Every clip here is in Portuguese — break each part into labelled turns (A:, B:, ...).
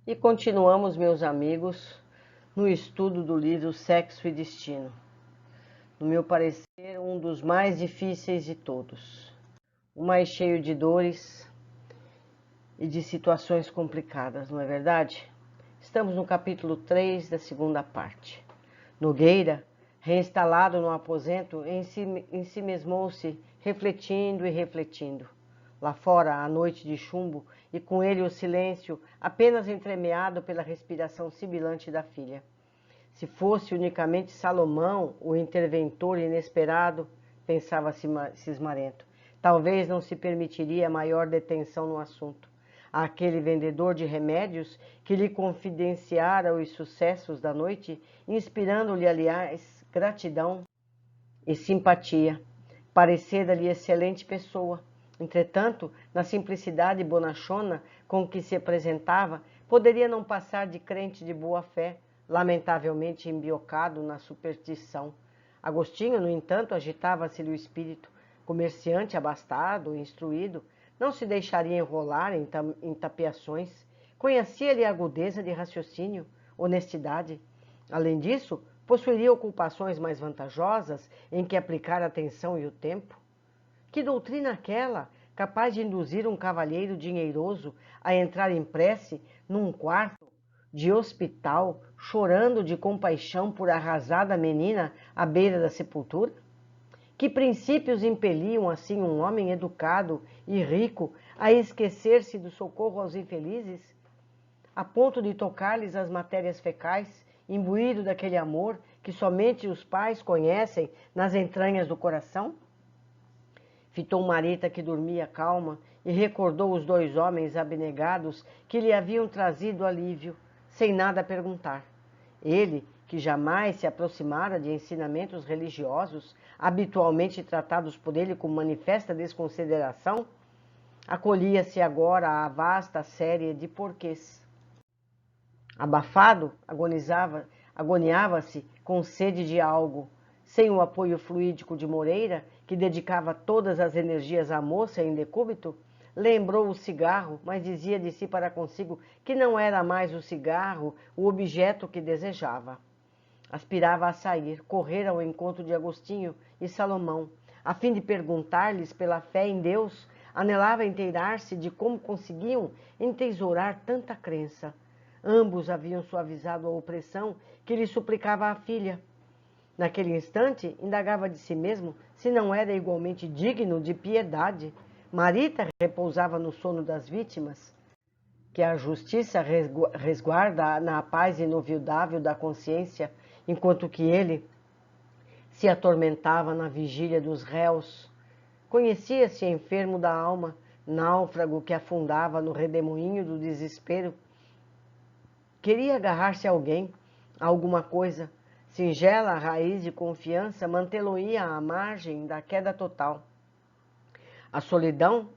A: E continuamos, meus amigos, no estudo do livro Sexo e Destino. No meu parecer, um dos mais difíceis de todos. O mais cheio de dores e de situações complicadas, não é verdade? Estamos no capítulo 3 da segunda parte. Nogueira, reinstalado no aposento, ensimesmou-se, refletindo e refletindo. Lá fora, a noite de chumbo, e com ele o silêncio, apenas entremeado pela respiração sibilante da filha. Se fosse unicamente Salomão, o interventor inesperado, pensava cismarento, talvez não se permitiria maior detenção no assunto. Aquele vendedor de remédios que lhe confidenciara os sucessos da noite, inspirando-lhe, aliás, gratidão e simpatia. Parecera-lhe excelente pessoa. Entretanto, na simplicidade bonachona com que se apresentava, poderia não passar de crente de boa-fé, lamentavelmente embiocado na superstição. Agostinho, no entanto, agitava-se-lhe o espírito. Comerciante abastado, instruído, não se deixaria enrolar em tapeações. Conhecia-lhe a agudeza de raciocínio, honestidade. Além disso, possuiria ocupações mais vantajosas em que aplicar a atenção e o tempo. Que doutrina aquela, capaz de induzir um cavalheiro dinheiroso a entrar em prece num quarto de hospital, chorando de compaixão por arrasada menina à beira da sepultura? Que princípios impeliam assim um homem educado e rico a esquecer-se do socorro aos infelizes, a ponto de tocar-lhes as matérias fecais, imbuído daquele amor que somente os pais conhecem nas entranhas do coração? Fitou Marita, que dormia calma, e recordou os dois homens abnegados que lhe haviam trazido alívio, sem nada perguntar. Ele, que jamais se aproximara de ensinamentos religiosos, habitualmente tratados por ele com manifesta desconsideração, acolhia-se agora à vasta série de porquês. Abafado, agoniava-se com sede de algo. Sem o apoio fluídico de Moreira, que dedicava todas as energias à moça em decúbito, lembrou o cigarro, mas dizia de si para consigo que não era mais o cigarro o objeto que desejava. Aspirava a sair, correr ao encontro de Agostinho e Salomão, a fim de perguntar-lhes pela fé em Deus, anelava inteirar-se de como conseguiam entesourar tanta crença. Ambos haviam suavizado a opressão que lhe suplicava a filha. Naquele instante, indagava de si mesmo se não era igualmente digno de piedade. Marita repousava no sono das vítimas, que a justiça resguarda na paz inovidável da consciência, enquanto que ele se atormentava na vigília dos réus. Conhecia-se enfermo da alma, náufrago que afundava no redemoinho do desespero. Queria agarrar-se a alguém, a alguma coisa. Singela raiz de confiança mantê-lo-ia à margem da queda total. A solidão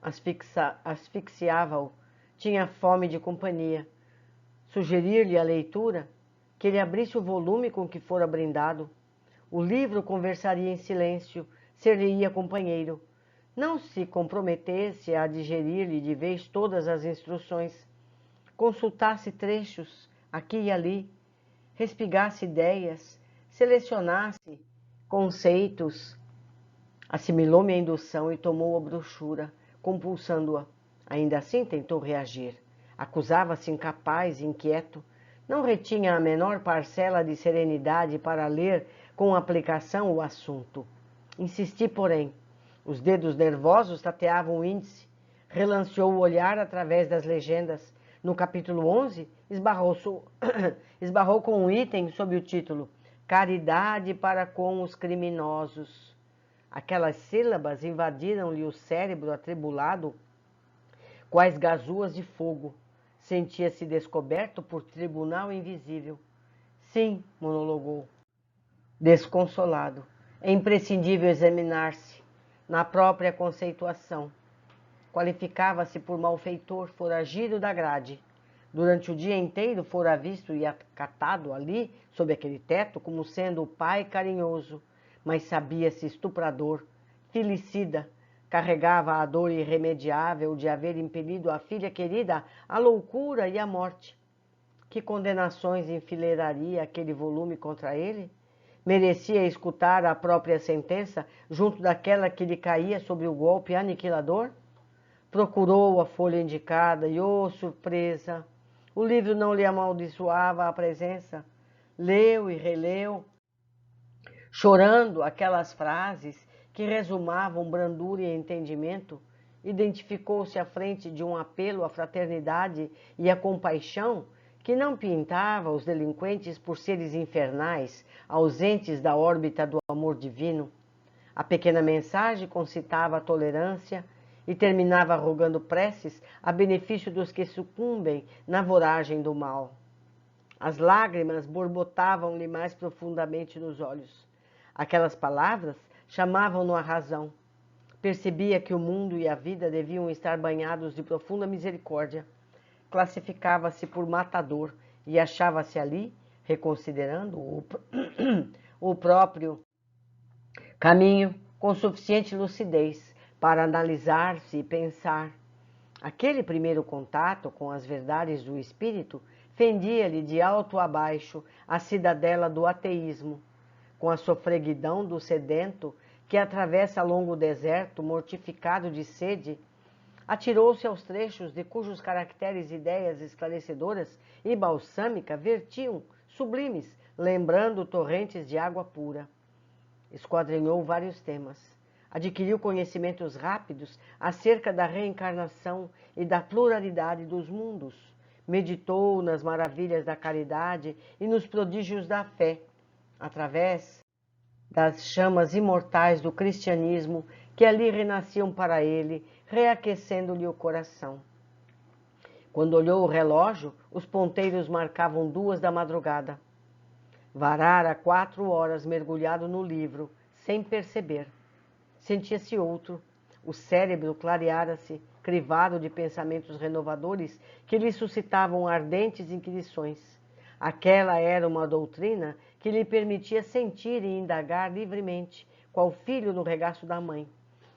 A: asfixiava-o. Tinha fome de companhia. Sugerir-lhe a leitura, que ele abrisse o volume com que fora brindado. O livro conversaria em silêncio, ser-lhe-ia companheiro. Não se comprometesse a digerir-lhe de vez todas as instruções. Consultasse trechos, aqui e ali, respigasse ideias, selecionasse conceitos. Assimilou-me a indução e tomou a brochura, compulsando-a. Ainda assim tentou reagir. Acusava-se incapaz, inquieto. Não retinha a menor parcela de serenidade para ler com aplicação o assunto. Insisti, porém. Os dedos nervosos tateavam o índice. Relanceou o olhar através das legendas. No capítulo 11, esbarrou com um item sob o título Caridade para com os criminosos. Aquelas sílabas invadiram-lhe o cérebro atribulado, quais gazoas de fogo. Sentia-se descoberto por tribunal invisível. Sim, monologou, desconsolado. É imprescindível examinar-se na própria conceituação. Qualificava-se por malfeitor, foragido da grade. Durante o dia inteiro fora visto e acatado ali, sob aquele teto, como sendo o pai carinhoso, mas sabia-se estuprador, filicida, carregava a dor irremediável de haver impelido a filha querida à loucura e à morte. Que condenações enfileiraria aquele volume contra ele? Merecia escutar a própria sentença junto daquela que lhe caía sobre o golpe aniquilador? Procurou a folha indicada e, oh, surpresa! O livro não lhe amaldiçoava a presença. Leu e releu, chorando aquelas frases que resumavam brandura e entendimento. Identificou-se à frente de um apelo à fraternidade e à compaixão que não pintava os delinquentes por seres infernais, ausentes da órbita do amor divino. A pequena mensagem concitava a tolerância e terminava rogando preces a benefício dos que sucumbem na voragem do mal. As lágrimas borbotavam-lhe mais profundamente nos olhos. Aquelas palavras chamavam-no à razão. Percebia que o mundo e a vida deviam estar banhados de profunda misericórdia. Classificava-se por matador e achava-se ali, reconsiderando o próprio caminho com suficiente lucidez para analisar-se e pensar. Aquele primeiro contato com as verdades do espírito fendia-lhe de alto a baixo a cidadela do ateísmo, com a sofreguidão do sedento que atravessa longo deserto, mortificado de sede. Atirou-se aos trechos de cujos caracteres ideias esclarecedoras e balsâmica vertiam, sublimes, lembrando torrentes de água pura. Esquadrinhou vários temas. Adquiriu conhecimentos rápidos acerca da reencarnação e da pluralidade dos mundos. Meditou nas maravilhas da caridade e nos prodígios da fé, através das chamas imortais do cristianismo que ali renasciam para ele, reaquecendo-lhe o coração. Quando olhou o relógio, os ponteiros marcavam 2 da madrugada. Varara 4 horas mergulhado no livro, sem perceber. Sentia-se outro. O cérebro clareara-se, crivado de pensamentos renovadores que lhe suscitavam ardentes inquirições. Aquela era uma doutrina que lhe permitia sentir e indagar livremente, qual filho no regaço da mãe.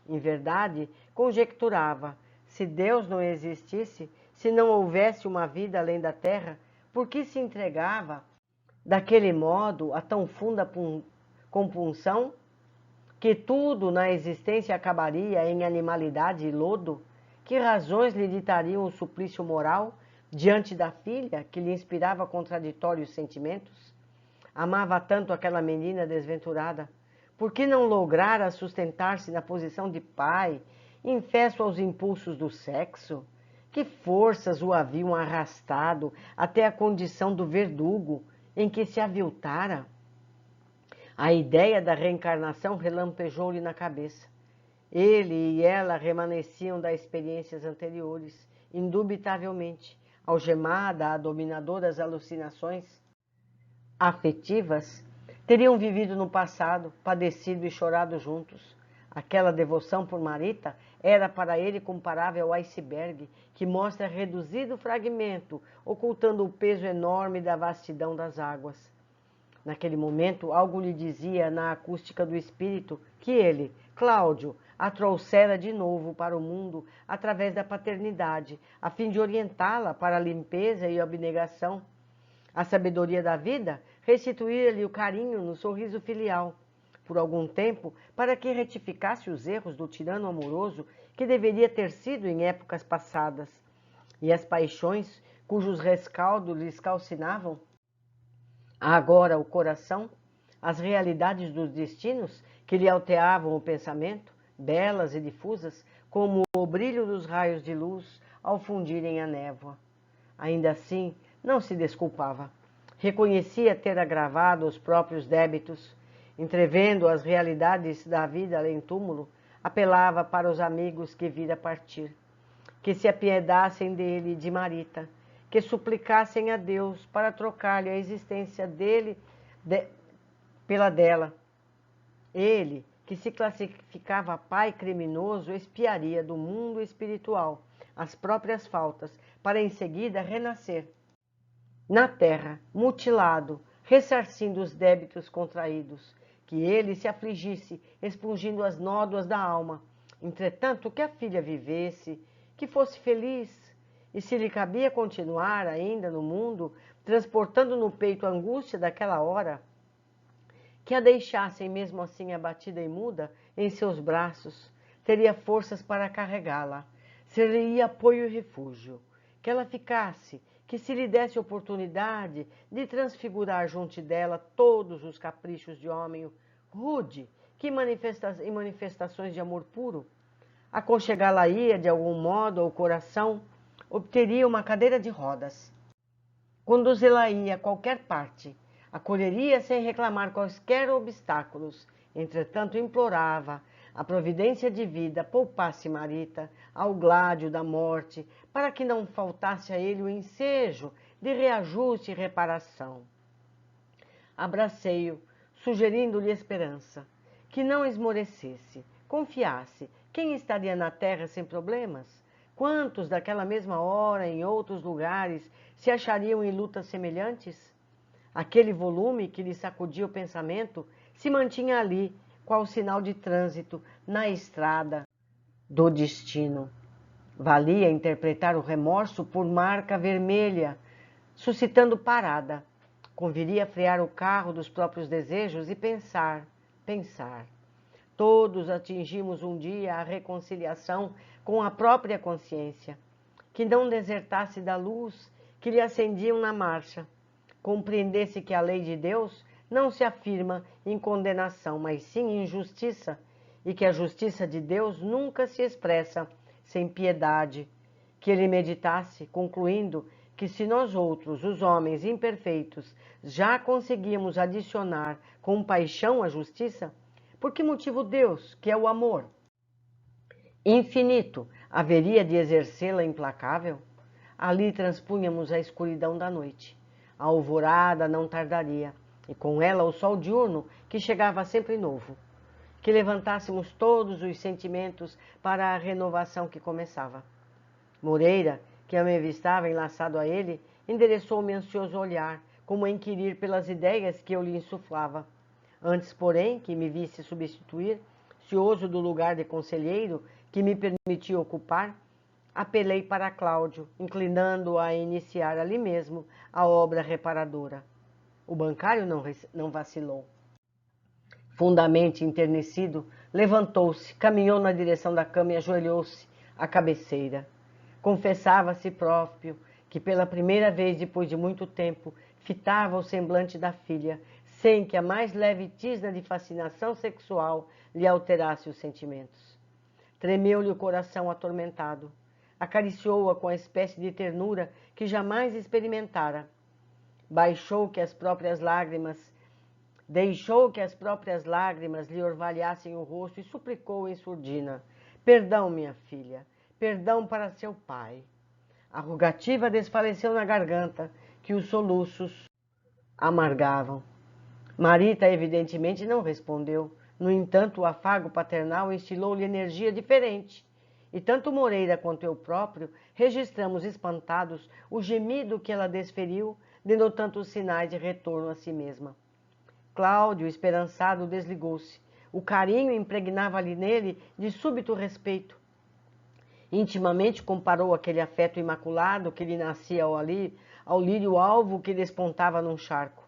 A: Em verdade, conjecturava, se Deus não existisse, se não houvesse uma vida além da terra, por que se entregava daquele modo a tão funda compunção? Que tudo na existência acabaria em animalidade e lodo? Que razões lhe ditariam o suplício moral diante da filha que lhe inspirava contraditórios sentimentos? Amava tanto aquela menina desventurada. Por que não lograra sustentar-se na posição de pai, infesso aos impulsos do sexo? Que forças o haviam arrastado até a condição do verdugo em que se aviltara? A ideia da reencarnação relampejou-lhe na cabeça. Ele e ela remanesciam das experiências anteriores, indubitavelmente, algemada a dominadoras alucinações afetivas, teriam vivido no passado, padecido e chorado juntos. Aquela devoção por Marita era para ele comparável ao iceberg, que mostra reduzido fragmento, ocultando o peso enorme da vastidão das águas. Naquele momento, algo lhe dizia na acústica do espírito que ele, Cláudio, a trouxera de novo para o mundo através da paternidade, a fim de orientá-la para a limpeza e a abnegação. A sabedoria da vida restituía-lhe o carinho no sorriso filial, por algum tempo, para que retificasse os erros do tirano amoroso que deveria ter sido em épocas passadas, e as paixões cujos rescaldos lhes calcinavam agora o coração, as realidades dos destinos que lhe alteavam o pensamento, belas e difusas, como o brilho dos raios de luz ao fundirem a névoa. Ainda assim, não se desculpava. Reconhecia ter agravado os próprios débitos. Entrevendo as realidades da vida além túmulo, apelava para os amigos que vira partir, que se apiedassem dele e de Marita, que suplicassem a Deus para trocar-lhe a existência dele pela dela. Ele, que se classificava pai criminoso, expiaria do mundo espiritual as próprias faltas, para em seguida renascer na terra, mutilado, ressarcindo os débitos contraídos, que ele se afligisse, expungindo as nódoas da alma. Entretanto, que a filha vivesse, que fosse feliz, e se lhe cabia continuar ainda no mundo, transportando no peito a angústia daquela hora, que a deixassem mesmo assim abatida e muda em seus braços, teria forças para carregá-la, seria apoio e refúgio. Que ela ficasse, que se lhe desse oportunidade de transfigurar junto dela todos os caprichos de homem rude, que em manifestações de amor puro, aconchegá-la-ia de algum modo ao coração, obteria uma cadeira de rodas, conduzi-la-ia a qualquer parte, acolheria sem reclamar quaisquer obstáculos. Entretanto, implorava a providência de vida poupasse Marita ao gládio da morte, para que não faltasse a ele o ensejo de reajuste e reparação. Abracei-o, sugerindo-lhe esperança, que não esmorecesse, confiasse. Quem estaria na terra sem problemas? Quantos daquela mesma hora, em outros lugares, se achariam em lutas semelhantes? Aquele volume que lhe sacudia o pensamento se mantinha ali, qual sinal de trânsito na estrada do destino. Valia interpretar o remorso por marca vermelha, suscitando parada. Conviria frear o carro dos próprios desejos e pensar. Todos atingimos um dia a reconciliação com a própria consciência, que não desertasse da luz que lhe acendiam na marcha. Compreendesse que a lei de Deus não se afirma em condenação, mas sim em justiça, e que a justiça de Deus nunca se expressa sem piedade. Que ele meditasse, concluindo que se nós outros, os homens imperfeitos, já conseguimos adicionar compaixão à justiça, por que motivo Deus, que é o amor infinito, haveria de exercê-la implacável? Ali transpunhamos a escuridão da noite. A alvorada não tardaria, e com ela o sol diurno, que chegava sempre novo. Que levantássemos todos os sentimentos para a renovação que começava. Moreira, que eu me avistava enlaçado a ele, endereçou-me ansioso olhar, como a inquirir pelas ideias que eu lhe insuflava. Antes, porém, que me visse substituir, cioso do lugar de conselheiro que me permitia ocupar, apelei para Cláudio, inclinando-o a iniciar ali mesmo a obra reparadora. O bancário não vacilou. Fundamente enternecido, levantou-se, caminhou na direção da cama e ajoelhou-se à cabeceira. Confessava a si próprio que pela primeira vez depois de muito tempo fitava o semblante da filha, sem que a mais leve tisna de fascinação sexual lhe alterasse os sentimentos. Tremeu-lhe o coração atormentado. Acariciou-a com a espécie de ternura que jamais experimentara. Deixou que as próprias lágrimas lhe orvalhassem o rosto e suplicou em surdina: perdão, minha filha, perdão para seu pai. A rogativa desfaleceu na garganta, que os soluços amargavam. Marita evidentemente não respondeu. No entanto, o afago paternal instilou-lhe energia diferente. E tanto Moreira quanto eu próprio registramos espantados o gemido que ela desferiu, denotando os sinais de retorno a si mesma. Cláudio, esperançado, desligou-se. O carinho impregnava-lhe nele de súbito respeito. Intimamente comparou aquele afeto imaculado que lhe nascia ao lírio alvo que despontava num charco.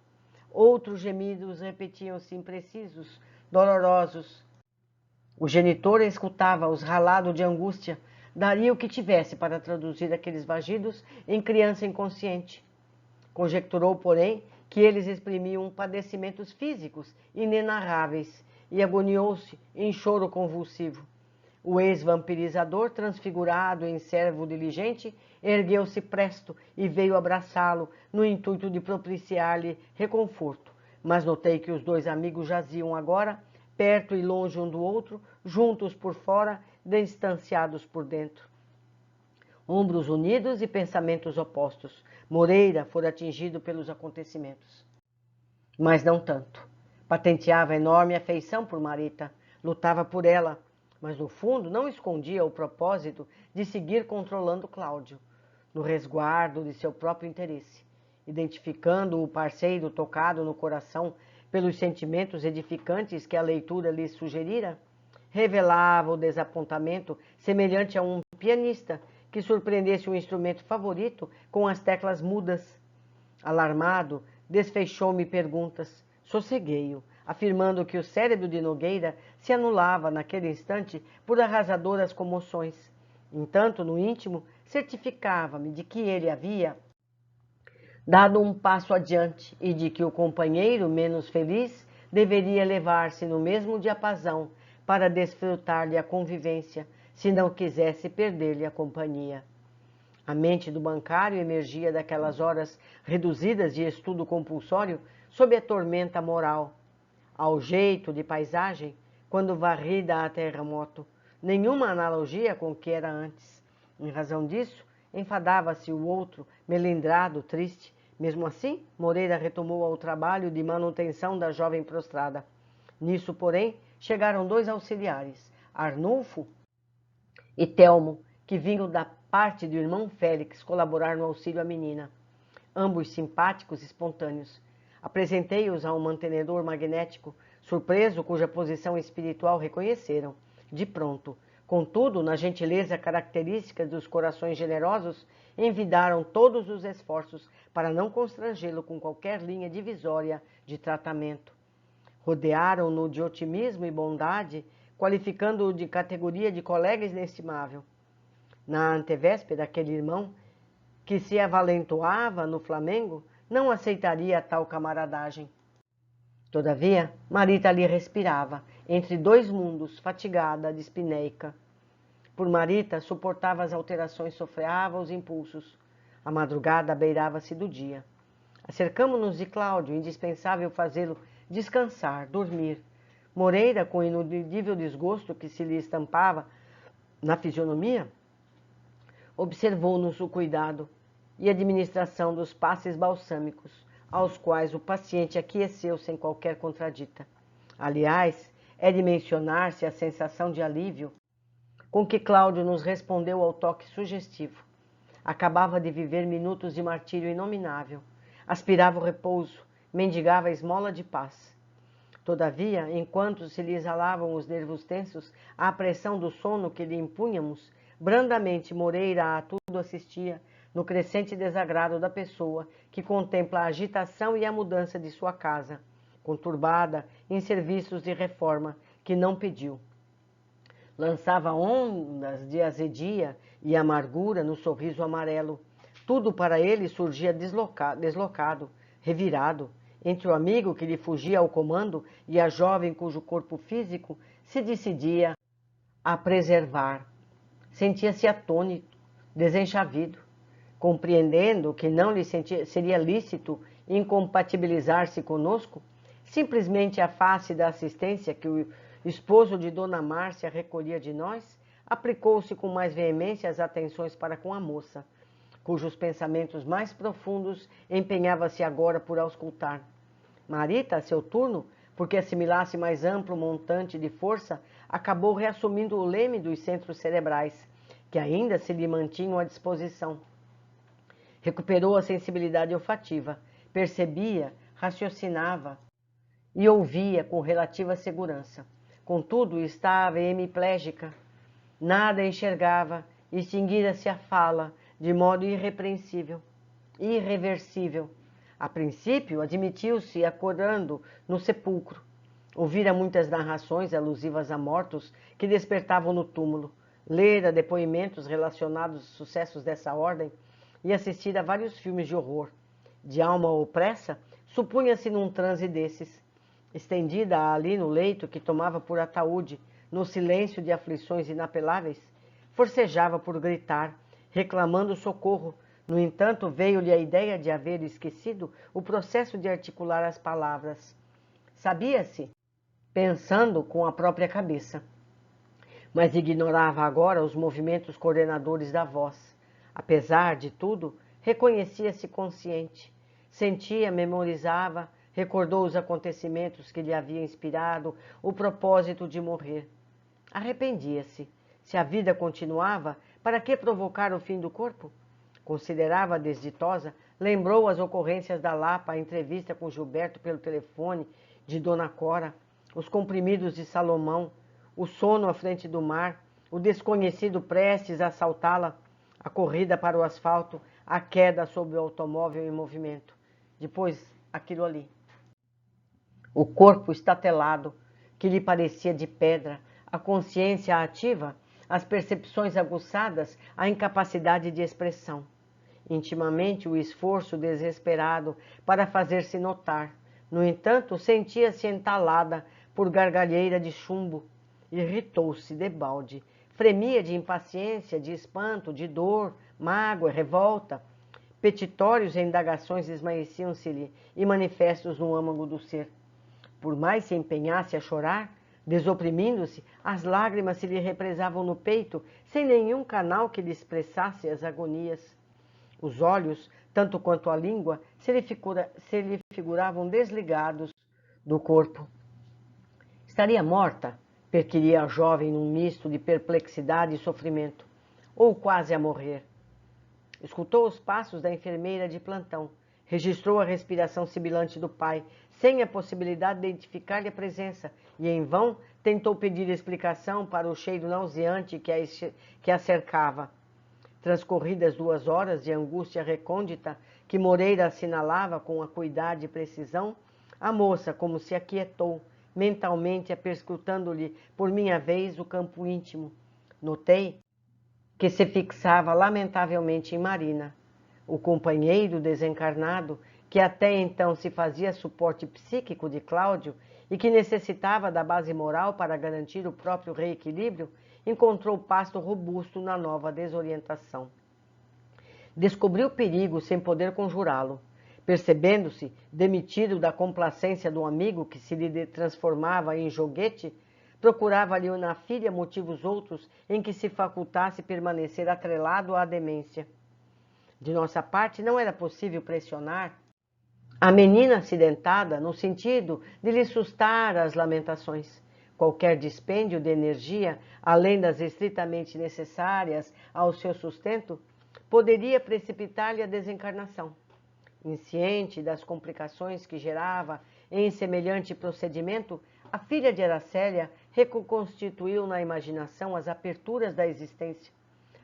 A: Outros gemidos repetiam-se imprecisos, dolorosos. O genitor escutava-os ralado de angústia, daria o que tivesse para traduzir aqueles vagidos em criança inconsciente. Conjecturou, porém, que eles exprimiam padecimentos físicos inenarráveis e agoniou-se em choro convulsivo. O ex-vampirizador, transfigurado em servo diligente, ergueu-se presto e veio abraçá-lo no intuito de propiciar-lhe reconforto. Mas notei que os dois amigos jaziam agora, perto e longe um do outro, juntos por fora, distanciados por dentro. Ombros unidos e pensamentos opostos. Moreira fora atingido pelos acontecimentos. Mas não tanto. Patenteava enorme afeição por Marita, lutava por ela, mas no fundo não escondia o propósito de seguir controlando Cláudio, no resguardo de seu próprio interesse, identificando o parceiro tocado no coração pelos sentimentos edificantes que a leitura lhe sugerira, revelava o desapontamento semelhante a um pianista que surpreendesse o instrumento favorito com as teclas mudas. Alarmado, desfeixou-me perguntas. Sosseguei-o, afirmando que o cérebro de Nogueira se anulava naquele instante por arrasadoras comoções. Entanto, no íntimo, certificava-me de que ele havia dado um passo adiante e de que o companheiro menos feliz deveria levar-se no mesmo diapasão para desfrutar-lhe a convivência, se não quisesse perder-lhe a companhia. A mente do bancário emergia daquelas horas reduzidas de estudo compulsório sob a tormenta moral. Ao jeito de paisagem, quando varrida a terremoto, nenhuma analogia com o que era antes. Em razão disso, enfadava-se o outro, melindrado, triste. Mesmo assim, Moreira retomou ao trabalho de manutenção da jovem prostrada. Nisso, porém, chegaram 2 auxiliares, Arnulfo e Telmo, que vinham da parte do irmão Félix colaborar no auxílio à menina. Ambos simpáticos e espontâneos. Apresentei-os a um mantenedor magnético, surpreso, cuja posição espiritual reconheceram, de pronto. Contudo, na gentileza característica dos corações generosos, envidaram todos os esforços para não constrangê-lo com qualquer linha divisória de tratamento. Rodearam-no de otimismo e bondade, qualificando-o de categoria de colega inestimável. Na antevéspera, aquele irmão, que se avalentoava no Flamengo, não aceitaria tal camaradagem. Todavia, Marita ali respirava, entre 2 mundos, fatigada, dispineica. Por Marita, suportava as alterações, sofreava os impulsos. A madrugada beirava-se do dia. Acercamo-nos de Cláudio, indispensável fazê-lo descansar, dormir. Moreira, com o inudível desgosto que se lhe estampava na fisionomia, observou-nos o cuidado e administração dos passes balsâmicos, aos quais o paciente aqueceu sem qualquer contradita. Aliás, é de mencionar-se a sensação de alívio com que Cláudio nos respondeu ao toque sugestivo. Acabava de viver minutos de martírio inominável. Aspirava o repouso, mendigava a esmola de paz. Todavia, enquanto se lhe exalavam os nervos tensos, à pressão do sono que lhe impunhamos, brandamente Moreira a tudo assistia, no crescente desagrado da pessoa que contempla a agitação e a mudança de sua casa, conturbada em serviços de reforma que não pediu. Lançava ondas de azedia e amargura no sorriso amarelo. Tudo para ele surgia deslocado, revirado, entre o amigo que lhe fugia ao comando e a jovem cujo corpo físico se decidia a preservar. Sentia-se atônito, desenchavido, compreendendo que não lhe seria lícito incompatibilizar-se conosco, simplesmente a face da assistência que o esposo de Dona Márcia recolhia de nós, aplicou-se com mais veemência as atenções para com a moça, cujos pensamentos mais profundos empenhava-se agora por auscultar. Marita, a seu turno, porque assimilasse mais amplo montante de força, acabou reassumindo o leme dos centros cerebrais, que ainda se lhe mantinham à disposição. Recuperou a sensibilidade olfativa, percebia, raciocinava e ouvia com relativa segurança. Contudo, estava hemiplégica, nada enxergava, extinguira-se a fala de modo irrepreensível, irreversível. A princípio, admitiu-se acordando no sepulcro. Ouvira muitas narrações alusivas a mortos que despertavam no túmulo, lera depoimentos relacionados aos sucessos dessa ordem e assistira a vários filmes de horror. De alma opressa, supunha-se num transe desses. Estendida ali no leito que tomava por ataúde, no silêncio de aflições inapeláveis, forcejava por gritar, reclamando socorro. No entanto, veio-lhe a ideia de haver esquecido o processo de articular as palavras. Sabia-se, pensando com a própria cabeça, mas ignorava agora os movimentos coordenadores da voz. Apesar de tudo, reconhecia-se consciente, sentia, memorizava, recordou os acontecimentos que lhe haviam inspirado o propósito de morrer. Arrependia-se. Se a vida continuava, para que provocar o fim do corpo? Considerava desditosa, lembrou as ocorrências da Lapa, a entrevista com Gilberto pelo telefone, de Dona Cora, os comprimidos de Salomão, o sono à frente do mar, o desconhecido prestes a assaltá-la, A corrida para o asfalto, a queda sobre o automóvel em movimento. Depois, aquilo ali. O corpo estatelado, que lhe parecia de pedra, a consciência ativa, as percepções aguçadas, a incapacidade de expressão. Intimamente, o esforço desesperado para fazer-se notar. No entanto, sentia-se entalada por gargalheira de chumbo. Irritou-se debalde. Fremia de impaciência, de espanto, de dor, mágoa, revolta. Petitórios e indagações esmaeciam-se-lhe e manifestos no âmago do ser. Por mais se empenhasse a chorar, desoprimindo-se, as lágrimas se lhe represavam no peito, sem nenhum canal que lhe expressasse as agonias. Os olhos, tanto quanto a língua, se lhe figuravam desligados do corpo. Estaria morta? Perquiria a jovem num misto de perplexidade e sofrimento. Ou quase a morrer. Escutou os passos da enfermeira de plantão. Registrou a respiração sibilante do pai, sem a possibilidade de identificar-lhe a presença, e em vão tentou pedir explicação para o cheiro nauseante que a cercava. Transcorridas 2 horas de angústia recôndita, que Moreira assinalava com acuidade e precisão, a moça, como se aquietou, mentalmente perscrutando-lhe, por minha vez, o campo íntimo. Notei que se fixava lamentavelmente em Marina, o companheiro desencarnado, que até então se fazia suporte psíquico de Cláudio e que necessitava da base moral para garantir o próprio reequilíbrio, encontrou pasto robusto na nova desorientação. Descobriu o perigo sem poder conjurá-lo. Percebendo-se demitido da complacência do amigo que se lhe transformava em joguete, procurava-lhe na filha motivos outros em que se facultasse permanecer atrelado à demência. De nossa parte, não era possível pressionar a menina acidentada no sentido de lhe sustar as lamentações. Qualquer dispêndio de energia, além das estritamente necessárias ao seu sustento, poderia precipitar-lhe a desencarnação. Insciente das complicações que gerava em semelhante procedimento, a filha de Aracélia reconstituiu na imaginação as aperturas da existência.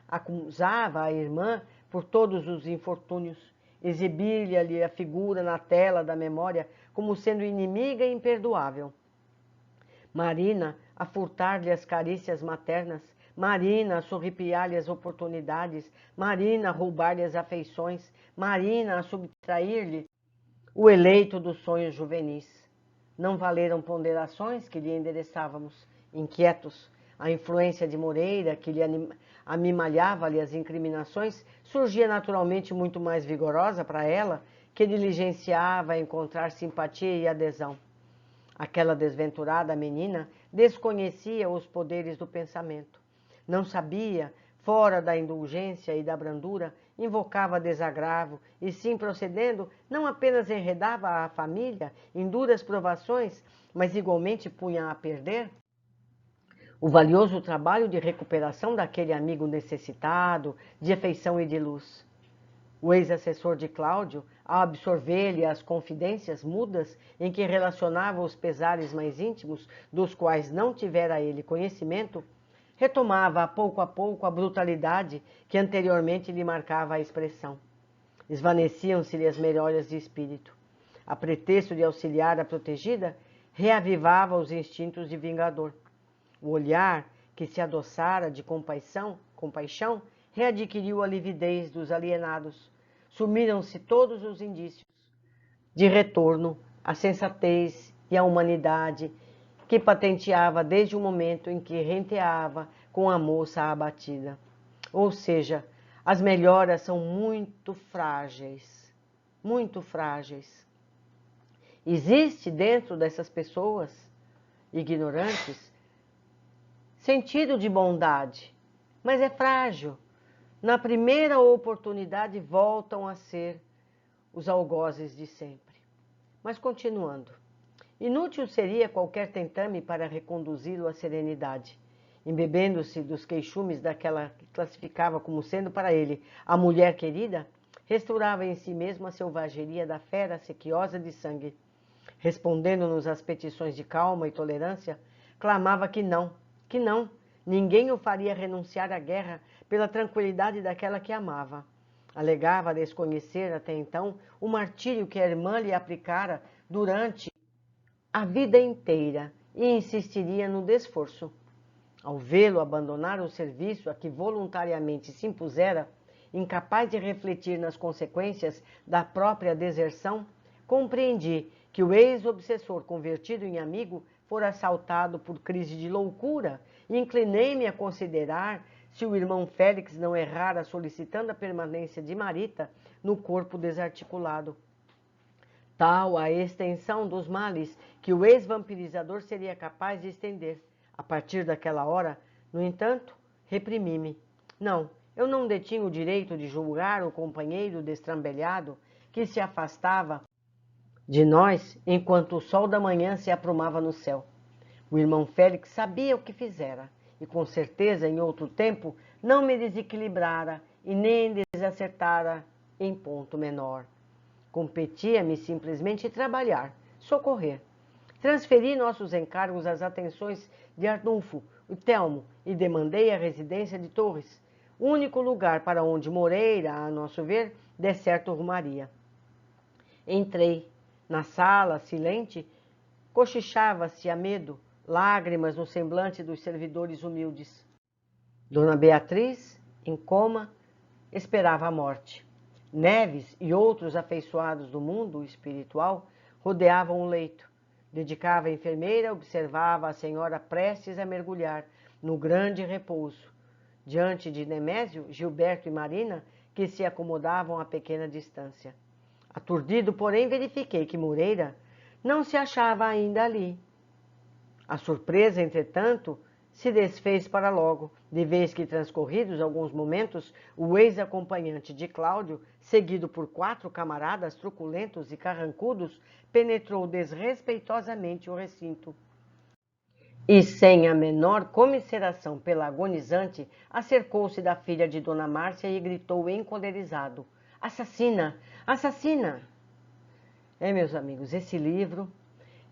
A: Acusava a irmã por todos os infortúnios, exibia-lhe a figura na tela da memória como sendo inimiga e imperdoável. Marina a furtar-lhe as carícias maternas, Marina a sorripiar-lhe as oportunidades, Marina a roubar-lhe as afeições, Marina a subtrair-lhe o eleito dos sonhos juvenis. Não valeram ponderações que lhe endereçávamos, inquietos. A influência de Moreira, que lhe amimalhava-lhe as incriminações, surgia naturalmente muito mais vigorosa para ela, que diligenciava a encontrar simpatia e adesão. Aquela desventurada menina desconhecia os poderes do pensamento. Não sabia, fora da indulgência e da brandura, invocava desagravo e, sim procedendo, não apenas enredava a família em duras provações, mas igualmente punha a perder o valioso trabalho de recuperação daquele amigo necessitado, de afeição e de luz. O ex-assessor de Cláudio, ao absorver-lhe as confidências mudas em que relacionava os pesares mais íntimos, dos quais não tivera ele conhecimento, retomava a pouco a brutalidade que anteriormente lhe marcava a expressão. Esvaneciam-se-lhe as melhorias de espírito. A pretexto de auxiliar a protegida, reavivava os instintos de vingador. O olhar, que se adoçara de compaixão, readquiriu a lividez dos alienados. Sumiram-se todos os indícios de retorno à sensatez e à humanidade que patenteava desde o momento em que renteava com a moça abatida. Ou seja, as melhoras são muito frágeis, muito frágeis. Existe dentro dessas pessoas ignorantes sentido de bondade, mas é frágil. Na primeira oportunidade voltam a ser os algozes de sempre. Mas continuando. Inútil seria qualquer tentame para reconduzi-lo à serenidade. Embebendo-se dos queixumes daquela que classificava como sendo para ele a mulher querida, restaurava em si mesmo a selvageria da fera sequiosa de sangue. Respondendo-nos às petições de calma e tolerância, clamava que não, ninguém o faria renunciar à guerra pela tranquilidade daquela que amava. Alegava desconhecer até então o martírio que a irmã lhe aplicara durante a vida inteira e insistiria no desforço. Ao vê-lo abandonar o serviço a que voluntariamente se impusera, incapaz de refletir nas consequências da própria deserção, compreendi que o ex-obsessor convertido em amigo fora assaltado por crise de loucura e inclinei-me a considerar se o irmão Félix não errara solicitando a permanência de Marita no corpo desarticulado. Tal a extensão dos males que o ex-vampirizador seria capaz de estender. A partir daquela hora, no entanto, reprimi-me. Não, eu não detinha o direito de julgar o companheiro destrambelhado que se afastava de nós enquanto o sol da manhã se aprumava no céu. O irmão Félix sabia o que fizera e com certeza em outro tempo não me desequilibrara e nem desacertara em ponto menor. Competia-me simplesmente trabalhar, socorrer. Transferi nossos encargos às atenções de Arnulfo, o Telmo, e demandei a residência de Torres, único lugar para onde Moreira, a nosso ver, de certo rumaria. Entrei. Na sala, silente, cochichava-se a medo, lágrimas no semblante dos servidores humildes. Dona Beatriz, em coma, esperava a morte. Neves e outros afeiçoados do mundo espiritual rodeavam o leito. Dedicava a enfermeira, observava a senhora prestes a mergulhar no grande repouso, diante de Nemésio, Gilberto e Marina, que se acomodavam a pequena distância. Aturdido, porém, verifiquei que Moreira não se achava ainda ali. A surpresa, entretanto, se desfez para logo, de vez que, transcorridos alguns momentos, o ex-acompanhante de Cláudio, seguido por 4 camaradas truculentos e carrancudos, penetrou desrespeitosamente o recinto. E, sem a menor comiseração pela agonizante, acercou-se da filha de Dona Márcia e gritou encolerizado: "Assassina! Assassina!" Meus amigos, esse livro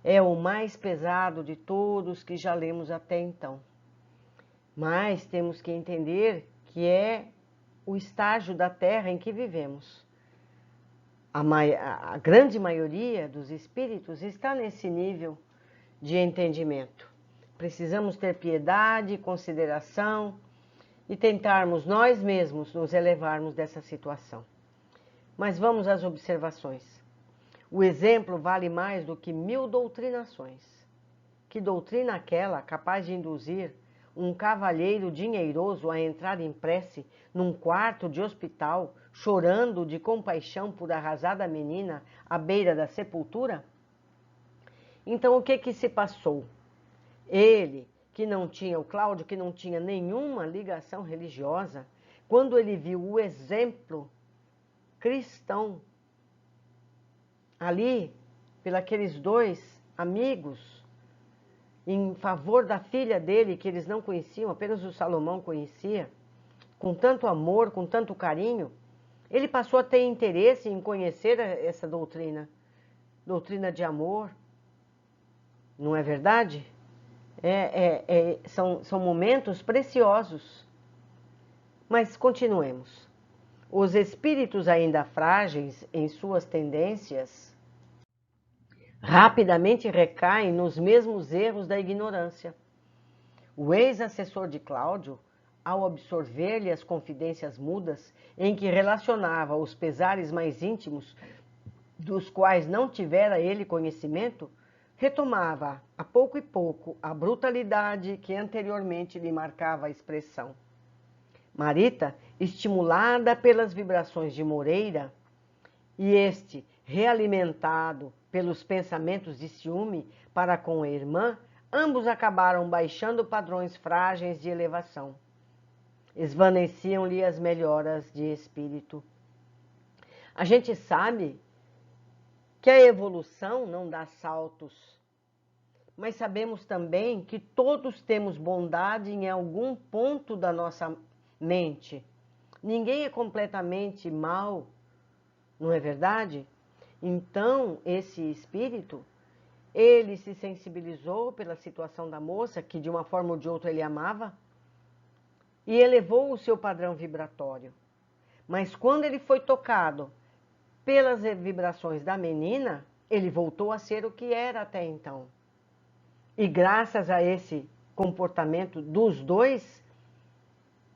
A: é o mais pesado de todos que já lemos até então. Mas temos que entender que é o estágio da Terra em que vivemos. A grande maioria dos espíritos está nesse nível de entendimento. Precisamos ter piedade, consideração e tentarmos nós mesmos nos elevarmos dessa situação. Mas vamos às observações. O exemplo vale mais do que 1000 doutrinações. Que doutrina aquela capaz de induzir um cavalheiro dinheiroso a entrar em prece num quarto de hospital, chorando de compaixão por arrasada menina à beira da sepultura? Então o que se passou? Ele, o Cláudio, que não tinha nenhuma ligação religiosa, quando ele viu o exemplo cristão ali, pelos 2 amigos, em favor da filha dele, que eles não conheciam, apenas o Salomão conhecia, com tanto amor, com tanto carinho, ele passou a ter interesse em conhecer essa doutrina de amor. Não é verdade? São momentos preciosos. Mas continuemos. Os espíritos ainda frágeis em suas tendências rapidamente recaem nos mesmos erros da ignorância. O ex-assessor de Cláudio, ao absorver-lhe as confidências mudas em que relacionava os pesares mais íntimos, dos quais não tivera ele conhecimento, retomava, a pouco e pouco, a brutalidade que anteriormente lhe marcava a expressão. Marita, estimulada pelas vibrações de Moreira, e este, realimentado pelos pensamentos de ciúme para com a irmã, ambos acabaram baixando padrões frágeis de elevação. Esvaneciam-lhe as melhoras de espírito. A gente sabe que a evolução não dá saltos, mas sabemos também que todos temos bondade em algum ponto da nossa mente. Ninguém é completamente mau, não é verdade? Então, esse espírito, ele se sensibilizou pela situação da moça, que de uma forma ou de outra ele amava, e elevou o seu padrão vibratório. Mas quando ele foi tocado pelas vibrações da menina, ele voltou a ser o que era até então. E graças a esse comportamento dos dois,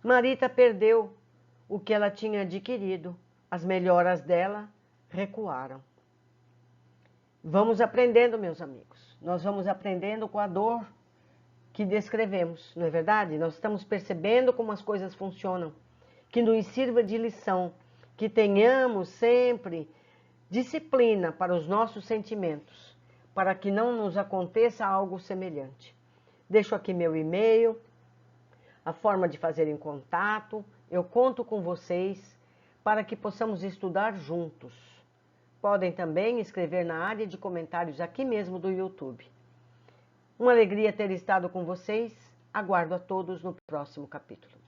A: Marita perdeu o que ela tinha adquirido. As melhoras dela recuaram. Vamos aprendendo, meus amigos. Nós vamos aprendendo com a dor que descrevemos, não é verdade? Nós estamos percebendo como as coisas funcionam. Que nos sirva de lição, que tenhamos sempre disciplina para os nossos sentimentos, para que não nos aconteça algo semelhante. Deixo aqui meu e-mail, a forma de fazer em contato. Eu conto com vocês para que possamos estudar juntos. Podem também escrever na área de comentários aqui mesmo do YouTube. Uma alegria ter estado com vocês. Aguardo a todos no próximo capítulo.